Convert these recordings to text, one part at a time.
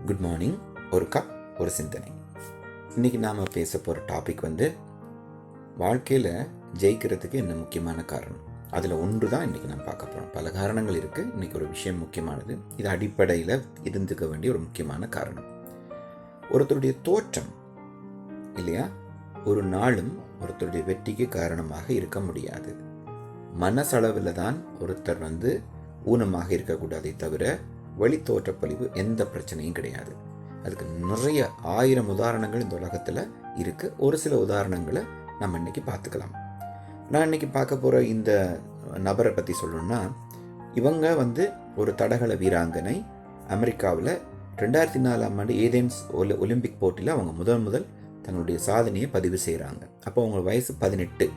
Good morning. ஒரு cup ஒரு சிந்தனை. இன்றைக்கி நாம் பேச போகிற டாபிக் வாழ்க்கையில் ஜெயிக்கிறதுக்கு என்ன முக்கியமான காரணம். அதில் ஒன்று தான் இன்றைக்கி நான் பார்க்க போகிறோம். பல காரணங்கள் இருக்குது, இன்றைக்கி ஒரு விஷயம் முக்கியமானது. இது அடிப்படையில் இருந்துக்க வேண்டிய ஒரு முக்கியமான காரணம். ஒருத்தருடைய தோற்றம் இல்லையா, ஒரு நாளும் ஒருத்தருடைய வெற்றிக்கு காரணமாக இருக்க முடியாது. மனசளவில் தான் ஒருத்தர் ஊனமாக இருக்கக்கூடாதே தவிர வெளி தோற்றப்பொழிவு எந்த பிரச்சனையும் கிடையாது. அதுக்கு நிறைய 1000 உதாரணங்கள் இந்த உலகத்தில் இருக்குது. ஒரு சில உதாரணங்களை நம்ம இன்றைக்கி பார்த்துக்கலாம். நான் இன்றைக்கி பார்க்க போகிற இந்த நபரை பற்றி சொல்லணும்னா, இவங்க ஒரு தடகள வீராங்கனை. அமெரிக்காவில் 2004 ஏதென்ஸ் ஒலிம்பிக் போட்டியில் அவங்க முதல் தங்களுடைய சாதனையை பதிவு செய்கிறாங்க. அப்போ அவங்க வயசு 18.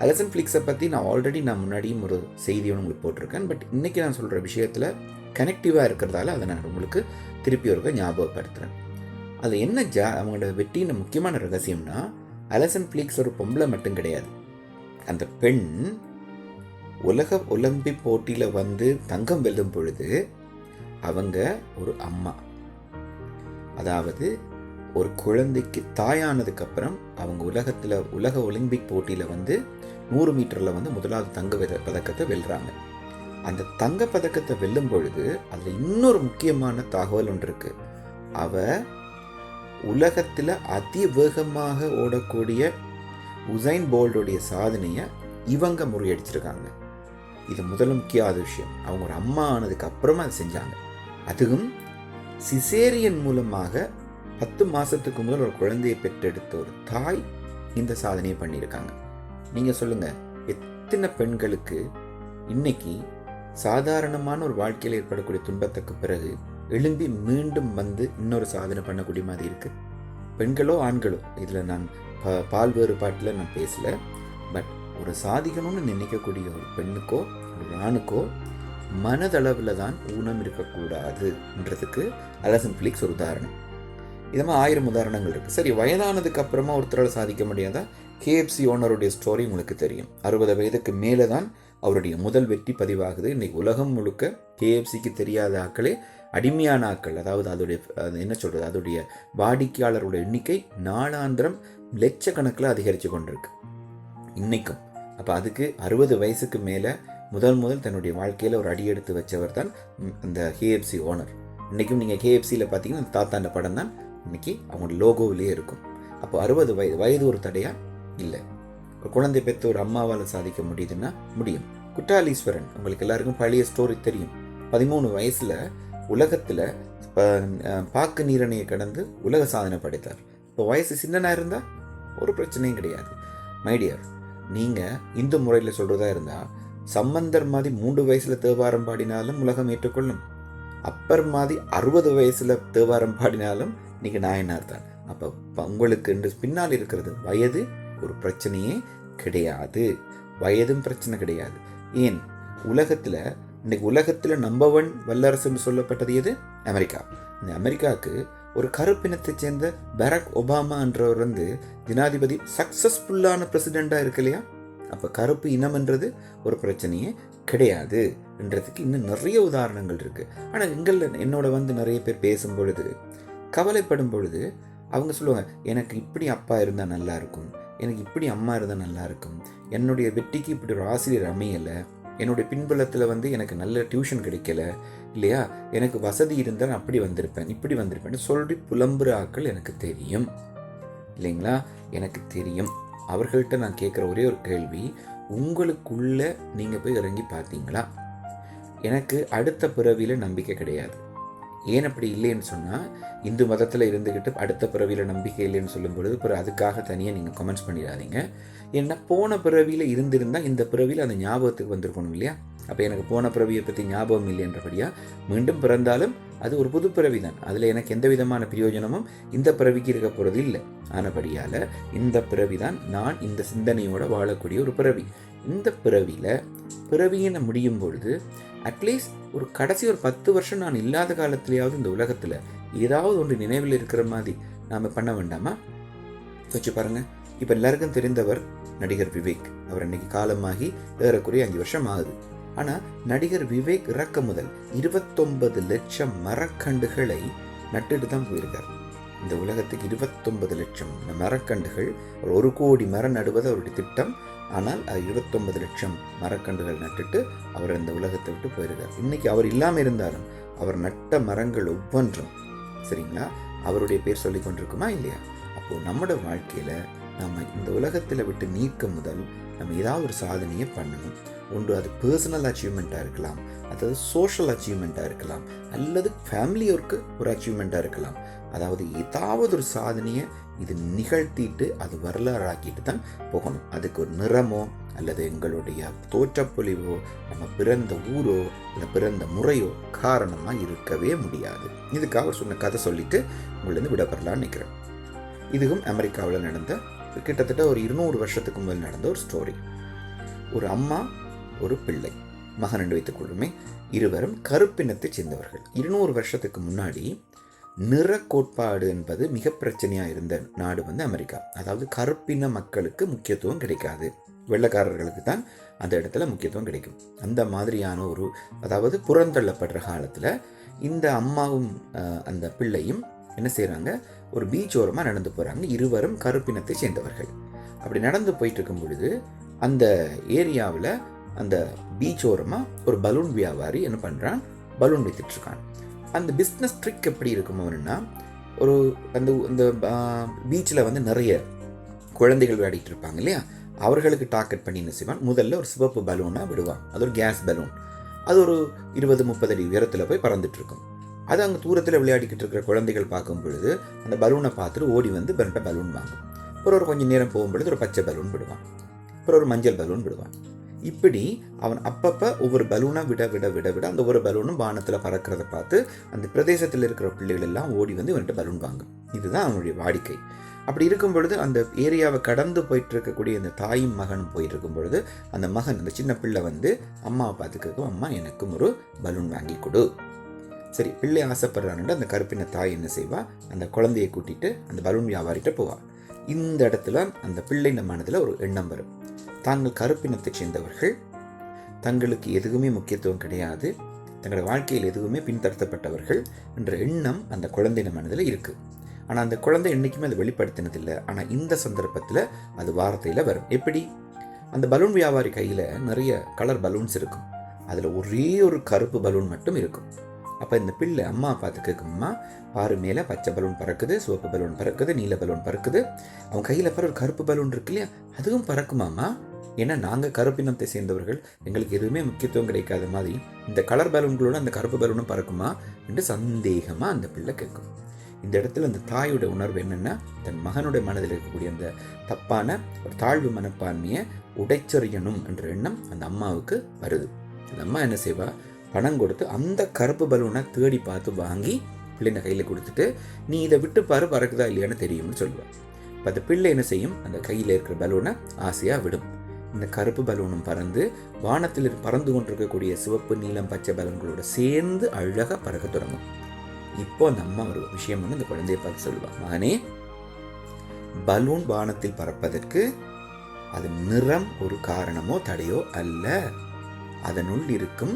அலசன் ஃபிலிக்ஸை பற்றி நான் ஆல்ரெடி முன்னாடியும் ஒரு செய்தியோடு உங்களுக்கு போட்டிருக்கேன். பட் இன்றைக்கி நான் சொல்கிற விஷயத்தில் கனெக்டிவாக இருக்கிறதால அதை நான் உங்களுக்கு திருப்பி ஒரு ஞாபகப்படுத்துகிறேன். அது என்ன அவங்களோட வெற்றியின் முக்கியமான ரகசியம்னா, அலசன் ஃபிலிக்ஸ் ஒரு பொம்பளை மட்டும் கிடையாது. அந்த பெண் உலக ஒலிம்பிக் போட்டியில் தங்கம் வெல்லும் பொழுது அவங்க ஒரு அம்மா, அதாவது ஒரு குழந்தைக்கு தாயானதுக்கப்புறம் அவங்க உலக ஒலிம்பிக் போட்டியில் 100 மீட்டரில் முதலாவது தங்க பதக்கத்தை வெல்றாங்க. அந்த தங்க பதக்கத்தை வெல்லும் பொழுது அதில் இன்னொரு முக்கியமான தகவல் ஒன்று இருக்கு. அவ உலகத்தில் அதிவேகமாக ஓடக்கூடிய உசைன் போல்டோடைய சாதனையை இவங்க முறியடிச்சிருக்காங்க. இது முதல் முக்கியமான விஷயம். அவங்க ஒரு அம்மா ஆனதுக்கு அப்புறமா அதை செஞ்சாங்க. அதுவும் சிசேரியன் மூலமாக 10 மாதத்துக்கு முதல் ஒரு குழந்தையை பெற்றெடுத்த ஒரு தாய் இந்த சாதனையை பண்ணியிருக்காங்க. நீங்கள் சொல்லுங்கள், எத்தனை பெண்களுக்கு இன்னைக்கு சாதாரணமான ஒரு வாழ்க்கையில் ஏற்படக்கூடிய துன்பத்துக்கு பிறகு எழும்பி மீண்டும் இன்னொரு சாதனை பண்ணக்கூடிய மாதிரி இருக்குது. பெண்களோ ஆண்களோ, இதில் நான் பால் வேறுபாட்டில் நான் பேசலை. பட் ஒரு சாதிக்கணும்னு நினைக்கக்கூடிய ஒரு பெண்ணுக்கோ ஒரு ஆணுக்கோ மனதளவில் தான் ஊனம் இருக்கக்கூடாதுன்றதுக்கு அலசன் ஃபிலிக்ஸ் ஒரு உதாரணம். இது மாதிரி 1000 உதாரணங்கள் இருக்குது. சரி, வயதானதுக்கு அப்புறமா ஒருத்தரால் சாதிக்க முடியாதா? KFC ஓனருடைய ஸ்டோரி உங்களுக்கு தெரியும். 60 வயதுக்கு மேலே தான் அவருடைய முதல் வெற்றி பதிவாகுது. இன்றைக்கி உலகம் முழுக்க KFCக்கு தெரியாத ஆக்களே அடிமையான ஆக்கள், அதாவது அதோடைய வாடிக்கையாளருடைய எண்ணிக்கை நாளாந்திரம் லட்சக்கணக்கில் அதிகரித்து கொண்டிருக்கு இன்னைக்கும். அப்போ அதுக்கு 60 வயசுக்கு மேலே முதல் தன்னுடைய வாழ்க்கையில் ஒரு அடி எடுத்து வச்சவர் தான் அந்த KFC ஓனர். இன்றைக்கும் நீங்கள் KFCயில் பார்த்தீங்கன்னா தாத்தாண்ட படம் தான் இன்றைக்கி அவங்களோட லோகோவிலேயே இருக்கும். அப்போ 60 வயது ஒரு தடையாக இல்லை. ஒரு குழந்தை பெற்ற ஒரு அம்மாவால் சாதிக்க முடியுதுன்னா முடியும். குற்றாலீஸ்வரன் உங்களுக்கு எல்லாருக்கும் பழைய ஸ்டோரி தெரியும். 13 வயசில் உலகத்தில் பாக்கு நீரணையை கடந்து உலக சாதனை படைத்தார். இப்போ வயசு சின்னனாக இருந்தால் ஒரு பிரச்சனையும் கிடையாது. மைடியர், நீங்கள் இந்து முறையில் சொல்கிறதா இருந்தால் சம்பந்தர் மாதிரி 3 வயசில் தேவாரம் பாடினாலும் உலகம் ஏற்றுக்கொள்ளும். அப்பர் மாதிரி 60 வயசில் தேவாரம் பாடினாலும் நீங்கள் நாயனார் தான். அப்போ உங்களுக்கு பின்னால் இருக்கிறது வயது ஒரு பிரச்சனையே கிடையாது. வயதும் பிரச்சனை கிடையாது. ஏன் இன்னைக்கு உலகத்தில் நம்பர் 1 வல்லரசுன்னு சொல்லப்பட்டது எது? அமெரிக்கா. இந்த அமெரிக்காவுக்கு ஒரு கருப்பினத்தை சேர்ந்த பராக் ஒபாமா என்றவர் ஜனாதிபதி சக்சஸ்ஃபுல்லான பிரசிடெண்டாக இருக்கு இல்லையா? அப்போ கருப்பு இனம்ன்றது ஒரு பிரச்சனையே கிடையாதுன்றதுக்கு இன்னும் நிறைய உதாரணங்கள் இருக்குது. ஆனால் என்னோட நிறைய பேர் பேசும் பொழுது, கவலைப்படும் பொழுது அவங்க சொல்லுவாங்க, எனக்கு இப்படி அப்பா இருந்தால் நல்லா இருக்கும், எனக்கு இப்படி அம்மா இருந்தால் நல்லா இருக்கும், என்னுடைய வெற்றிக்கு இப்படி ஒரு ஆசிரியர் அமையலை, என்னுடைய பின்புலத்தில் எனக்கு நல்ல டியூஷன் கிடைக்கல இல்லையா, எனக்கு வசதி இருந்தால் அப்படி வந்திருப்பேன் இப்படி வந்திருப்பேன்னு சொல்லி புலம்புற ஆக்கள் எனக்கு தெரியும் இல்லைங்களா? எனக்கு தெரியும். அவர்கள்ட்ட நான் கேட்குற ஒரே ஒரு கேள்வி, உங்களுக்குள்ள நீங்கள் போய் இறங்கி பார்த்தீங்களா? எனக்கு அடுத்த பிறவியில் நம்பிக்கை கிடையாது. ஏன் அப்படி இல்லைன்னு சொன்னால், இந்து மதத்தில் இருந்துக்கிட்டு அடுத்த பிறவியில் நம்பிக்கை இல்லைன்னு சொல்லும் பொழுது பிறகு அதுக்காக தனியாக நீங்கள் கமெண்ட்ஸ் பண்ணிடாதீங்க. ஏன்னா போன பிறவியில் இருந்திருந்தால் இந்த பிறவியில் அந்த ஞாபகத்துக்கு வந்திருக்கணும் இல்லையா? அப்போ எனக்கு போன பிறவியை பற்றி ஞாபகம் இல்லைன்றபடியாக மீண்டும் பிறந்தாலும் அது ஒரு புது பிறவி தான். அதில் எனக்கு எந்த விதமான பிரயோஜனமும் இந்த பிறவிக்கு இருக்க போகிறது இல்லை. ஆனபடியால் இந்த பிறவி தான் நான் இந்த சிந்தனையோடு வாழக்கூடிய ஒரு பிறவி. இந்த பிறவியை முடியும் பொழுது அட்லீஸ்ட் ஒரு கடைசி ஒரு 10 வருஷம் நான் இல்லாத காலத்திலேயாவது இந்த உலகத்தில் ஏதாவது ஒன்று நினைவில் இருக்கிற மாதிரி நாம் பண்ண வேண்டாமா? வச்சு பாருங்கள். இப்போ எல்லாருக்கும் தெரிந்தவர் நடிகர் விவேக். அவர் அன்னைக்கு காலமாகி ஏறக்குறைய 5 வருஷம் ஆகுது. ஆனால் நடிகர் விவேக் இறக்க முதல் 29 லட்சம் மரக்கண்டுகளை நட்டுட்டு தான் போயிருக்கார். இந்த உலகத்துக்கு 29 லட்சம் மரக்கண்டுகள், ஒரு கோடி மரம் நடுவது அவருடைய திட்டம். ஆனால் 29 லட்சம் மரக்கண்டுகள் நட்டுட்டு அவர் இந்த உலகத்தை விட்டு போயிருக்கார். இன்னைக்கு அவர் இல்லாமல் இருந்தாலும் அவர் நட்ட மரங்கள் ஒவ்வொன்றும் சரிங்களா அவருடைய பேர் சொல்லி கொண்டிருக்குமா இல்லையா? அப்போது நம்மளோட வாழ்க்கையில் நம்ம இந்த உலகத்தில் விட்டு நீக்க முதல் நம்ம ஏதாவது ஒரு சாதனையை பண்ணணும். ஒன்று அது பர்சனல் அச்சீவ்மெண்ட்டாக இருக்கலாம், அதாவது சோஷியல் அச்சீவ்மெண்ட்டாக இருக்கலாம், அல்லது ஃபேமிலி ஒர்க்கு ஒரு அச்சீவ்மெண்ட்டாக இருக்கலாம். அதாவது ஏதாவது ஒரு சாதனையை இது நிகழ்த்திட்டு அது வரலாறாக்கிட்டு தான் போகணும். அதுக்கு ஒரு நிறமோ அல்லது எங்களுடைய தோற்றப்பொழிவோ நம்ம பிறந்த ஊரோ இல்லை பிறந்த முறையோ காரணமாக இருக்கவே முடியாது. இதுக்காக அவர் சொன்ன கதை சொல்லிட்டு உங்களிருந்து விடப்படலான்னு நினைக்கிறேன். இதுவும் அமெரிக்காவில் நடந்த கிட்டத்தட்ட ஒரு 200 வருஷத்துக்கு முதல் நடந்த ஒரு ஸ்டோரி. ஒரு அம்மா ஒரு பிள்ளை மகன் என்று வைத்துக் கொள்ளுமே, இருவரும் கருப்பினத்தை சேர்ந்தவர்கள். 200 வருஷத்துக்கு முன்னாடி நிற கோட்பாடு என்பது மிக பிரச்சனையாக இருந்த நாடு அமெரிக்கா. அதாவது கருப்பின மக்களுக்கு முக்கியத்துவம் கிடைக்காது, வெள்ளைக்காரர்களுக்கு தான் அந்த இடத்துல முக்கியத்துவம் கிடைக்கும். அந்த மாதிரியான ஒரு அதாவது புறந்தள்ளப்படுற காலத்தில் இந்த அம்மாவும் அந்த பிள்ளையும் என்ன செய்கிறாங்க, ஒரு பீச் ஓரமாக நடந்து போகிறாங்க. இருவரும் கருப்பினத்தை சேர்ந்தவர்கள். அப்படி நடந்து போயிட்டு இருக்கும் பொழுது அந்த ஏரியாவில் அந்த பீச் ஓரமாக ஒரு பலூன் வியாபாரி என்ன பண்ணுறான், பலூன் வித்துட்ருக்கான். அந்த பிஸ்னஸ் ட்ரிக் எப்படி இருக்குமோன்னா, ஒரு அந்த பீச்சில் நிறைய குழந்தைகள் விளையாடிட்டு இருப்பாங்க இல்லையா, அவர்களுக்கு டார்கெட் பண்ணி என்ன செய்வான், முதல்ல ஒரு சிவப்பு பலூனாக விடுவான். அது ஒரு கேஸ் பலூன். அது ஒரு 20-30 அடி உயரத்தில் போய் பறந்துட்டுருக்கும். அது அங்கே தூரத்தில் விளையாடிக்கிட்டு இருக்கிற குழந்தைகள் பார்க்கும் பொழுது அந்த பலூனை பார்த்துட்டு ஓடி பெருண்ட பலூன் வாங்கும். அப்புறம் ஒரு கொஞ்சம் நேரம் போகும்பொழுது ஒரு பச்சை பலூன் விடுவான், அப்புறம் ஒரு மஞ்சள் பலூன் விடுவான். இப்படி அவன் அப்பப்போ ஒவ்வொரு பலூனாக விட விட விட விட அந்த ஒவ்வொரு பலூனும் வானத்தில் பறக்கிறத பார்த்து அந்த பிரதேசத்தில் இருக்கிற பிள்ளைகள் எல்லாம் ஓடி இவன்கிட்ட பலூன் வாங்கும். இதுதான் அவனுடைய வாடிக்கை. அப்படி இருக்கும் பொழுது அந்த ஏரியாவை கடந்து போயிட்டு இருக்கக்கூடிய அந்த தாயும் மகனும் போயிட்டு இருக்கும் பொழுது அந்த மகன், அந்த சின்ன பிள்ளை அம்மாவை பார்த்து கேட்கும், அம்மா எனக்கும் ஒரு பலூன் வாங்கி கொடு. சரி, பிள்ளை ஆசைப்படுறான்னு அந்த கருப்பின தாய் என்ன செய்வா, அந்த குழந்தையை கூட்டிட்டு அந்த பலூன் வியாபாரிகிட்ட போவா. இந்த இடத்துல அந்த பிள்ளையின் மனதில் ஒரு எண்ணம் வரும், தாங்கள் கருப்பினத்தை சேர்ந்தவர்கள், தங்களுக்கு எதுவுமே முக்கியத்துவம் கிடையாது, தங்களோட வாழ்க்கையில் எதுவுமே பின்தடுத்தப்பட்டவர்கள் என்ற எண்ணம் அந்த குழந்தையின் மனதில் இருக்குது. ஆனால் அந்த குழந்தை என்றைக்குமே அதை வெளிப்படுத்தினதில்லை. ஆனால் இந்த சந்தர்ப்பத்தில் அது வார்த்தையில் வரும். எப்படி, அந்த பலூன் வியாபாரி கையில் நிறைய கலர் பலூன்ஸ் இருக்கும், அதில் ஒரே ஒரு கருப்பு பலூன் மட்டும் இருக்கும். அப்போ இந்த பிள்ளை அம்மா பார்த்து கேட்கும்மா, பாரு மேலே பச்சை பலூன் பறக்குது, சிவப்பு பலூன் பறக்குது, நீல பலூன் பறக்குது, அவன் கையில் பாரு ஒரு கருப்பு பலூன் இருக்கு இல்லையா, அதுவும் பறக்குமாம்மா, ஏன்னா நாங்கள் கருப்பினத்தை சேர்ந்தவர்கள், எங்களுக்கு எதுவுமே முக்கியத்துவம் கிடைக்காத மாதிரி இந்த கலர் பலூன்களோட அந்த கருப்பு பலூனும் பறக்குமா என்று சந்தேகமாக அந்த பிள்ளை கேட்கும். இந்த இடத்துல அந்த தாயோட உணர்வு என்னென்னா, தன் மகனுடைய மனதில் இருக்கக்கூடிய அந்த தப்பான ஒரு தாழ்வு மனப்பான்மையை உடைச்செறியணும் என்ற எண்ணம் அந்த அம்மாவுக்கு வருது. அந்த அம்மா என்ன செய்வா, பணம் கொடுத்து அந்த கருப்பு பலூனை தேடி பார்த்து வாங்கி பிள்ளைங்க கையில் கொடுத்துட்டு, நீ இதை விட்டு பாரு பறக்குதா இல்லையான்னு தெரியும்னு சொல்லுவாள். இப்போ அந்த பிள்ளை என்ன செய்யும், அந்த கையில் இருக்கிற பலூனை ஆசையாக விடும். இந்த கருப்பு பலூனும் பறந்து வானத்தில் பறந்து கொண்டிருக்கக்கூடிய சிவப்பு நீலம் பச்சை பலூன்களோட சேர்ந்து அழகாக பறக்க தொடங்கும். இப்போ அந்த அம்மா ஒரு விஷயம் இந்த குழந்தைய பார்த்து சொல்லுவாள், மகனே, பலூன் வானத்தில் பறப்பதற்கு அது நிறம் ஒரு காரணமோ தடையோ அல்ல, அதனுள் இருக்கும்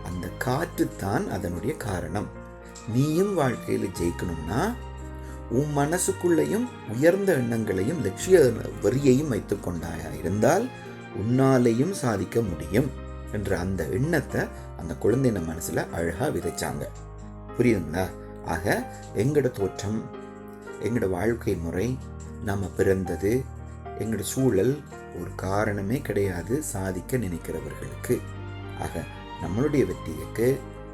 அந்த காற்று தான் அதனுடைய காரணம். நீயும் வாழ்க்கையில் ஜெயிக்கணும்னா உன் மனசுக்குள்ளையும் உயர்ந்த எண்ணங்களையும் லட்சிய வரியையும் வைத்துக் கொண்டாயா இருந்தால் உன்னாலேயும் சாதிக்க முடியும் என்ற அந்த எண்ணத்தை அந்த குழந்தைன மனசுல அழகா விதைச்சாங்க. புரியுதுங்களா? ஆக எங்களோட தோற்றம், எங்களோட வாழ்க்கை முறை, நாம பிறந்தது, எங்களோட சூழல் ஒரு காரணமே கிடையாது சாதிக்க நினைக்கிறவர்களுக்கு. ஆக நம்மளுடைய வெற்றிக்கு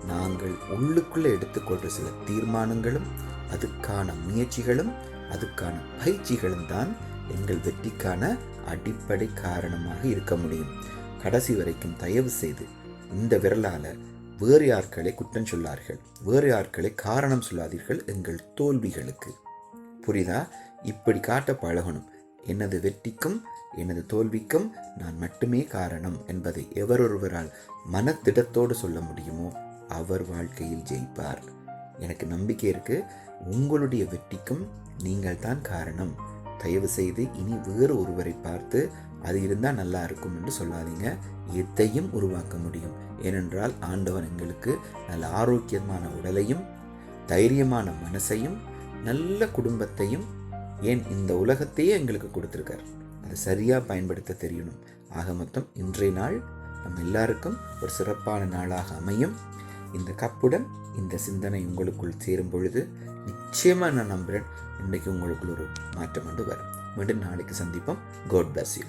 நாங்கள் உள்ளுக்குள்ளே எடுத்துக்கொள்கிற சில தீர்மானங்களும் அதுக்கான முயற்சிகளும் அதுக்கான பயிற்சிகளும் தான் எங்கள் வெற்றிக்கான அடிப்படை காரணமாக இருக்க முடியும். கடைசி வரைக்கும் தயவு செய்து இந்த விரலால் வேறு யார்களை குற்றம் சொல்லார்கள், வேறு யார்களை காரணம் சொல்லாதீர்கள் எங்கள் தோல்விகளுக்கு. புரியுதா? இப்படி காட்ட பழகணும். எனது வெற்றிக்கும் எனது தோல்விக்கும் நான் மட்டுமே காரணம் என்பதை எவரொருவரால் மனத்திடத்தோடு சொல்ல முடியுமோ அவர் வாழ்க்கையில் ஜெயிப்பார். எனக்கு நம்பிக்கை இருக்கு, உங்களுடைய வெற்றிக்கும் நீங்கள் தான் காரணம். தயவு செய்து இனி வேறு ஒருவரை பார்த்து அது இருந்தால் நல்லா இருக்கும் என்று சொல்லாதீங்க. எதையும் உருவாக்க முடியும். ஏனென்றால் ஆண்டவன் எங்களுக்கு நல்ல ஆரோக்கியமான உடலையும் தைரியமான மனசையும் நல்ல குடும்பத்தையும் ஏன் இந்த உலகத்தையே எங்களுக்கு கொடுத்துருக்கார். அதை சரியாக பயன்படுத்த தெரியணும். ஆக மொத்தம் இன்றைய நாள் நம்ம எல்லாருக்கும் ஒரு சிறப்பான நாளாக அமையும். இந்த கப்புடன் இந்த சிந்தனை உங்களுக்குள் சேரும் பொழுது நிச்சயமாக நான் நம்புகிறேன், இன்றைக்கு உங்களுக்குள் ஒரு மாற்றம் வந்து வரும். மீண்டும் நாளைக்கு சந்திப்போம். God bless you.